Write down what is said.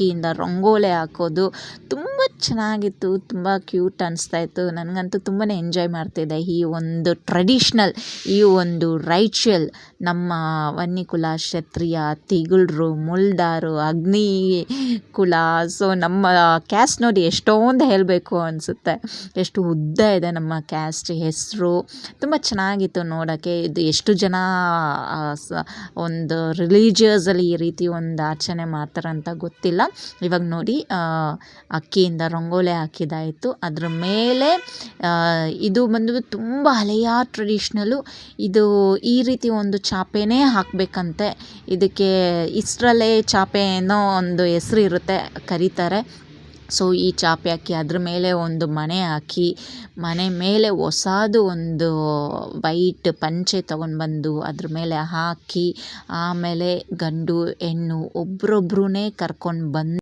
ಅಕ್ಕಿಯಿಂದ ರಂಗೋಲಿ ಹಾಕೋದು ತುಂಬ ಚೆನ್ನಾಗಿತ್ತು, ತುಂಬ ಕ್ಯೂಟ್ ಅನಿಸ್ತಾಯಿತ್ತು. ನನಗಂತೂ ತುಂಬಾ ಎಂಜಾಯ್ ಮಾಡ್ತಿದ್ದೆ ಈ ಒಂದು ಟ್ರೆಡಿಷ್ನಲ್, ಈ ಒಂದು ರೈಚುವಲ್ ನಮ್ಮ ವನ್ನಿಕುಲ ಕ್ಷತ್ರಿಯ ತಿಗಳರು ಮುಲ್ದಾರು ಅಗ್ನಿ ಕುಲ. ಸೊ ನಮ್ಮ ಕ್ಯಾಸ್ಟ್ ನೋಡಿ ಎಷ್ಟೊಂದು ಹೇಳಬೇಕು ಅನಿಸುತ್ತೆ. ಎಷ್ಟು ಉದ್ದ ಇದೆ ನಮ್ಮ ಕ್ಯಾಸ್ಟ್ ಹೆಸರು. ತುಂಬ ಚೆನ್ನಾಗಿತ್ತು ನೋಡೋಕ್ಕೆ. ಇದು ಎಷ್ಟು ಜನ ಒಂದು ರಿಲಿಜಿಯಸಲ್ಲಿ ಈ ರೀತಿ ಒಂದು ಆಚರಣೆ ಮಾಡ್ತಾರಂತ ಗೊತ್ತಿಲ್ಲ. ಇವಾಗ ನೋಡಿ ಅಕ್ಕಿಯಿಂದ ರಂಗೋಲಿ ಹಾಕಿದಾಯಿತು. ಅದ್ರ ಮೇಲೆ ಇದು ಬಂದು ತುಂಬ ಹಳೆಯ ಟ್ರೆಡಿಷ್ನಲು. ಇದು ಈ ರೀತಿ ಒಂದು ಚಾಪೆನೇ ಹಾಕಬೇಕಂತೆ. ಇದಕ್ಕೆ ಇಷ್ಟರಲ್ಲೇ ಚಾಪೆ ಏನೋ ಒಂದು ಹೆಸ್ರು ಇರುತ್ತೆ, ಕರೀತಾರೆ. ಸೊ ಈ ಚಾಪೆ ಹಾಕಿ ಅದ್ರ ಮೇಲೆ ಒಂದು ಮಣೆ ಹಾಕಿ, ಮನೆ ಮೇಲೆ ಹೊಸದು ಒಂದು ವೈಟ್ ಪಂಚೆ ತೊಗೊಂಡ್ಬಂದು ಅದ್ರ ಮೇಲೆ ಹಾಕಿ, ಆಮೇಲೆ ಗಂಡು ಹೆಣ್ಣು ಒಬ್ರೊಬ್ರನ್ನೇ ಕರ್ಕೊಂಡು ಬಂದು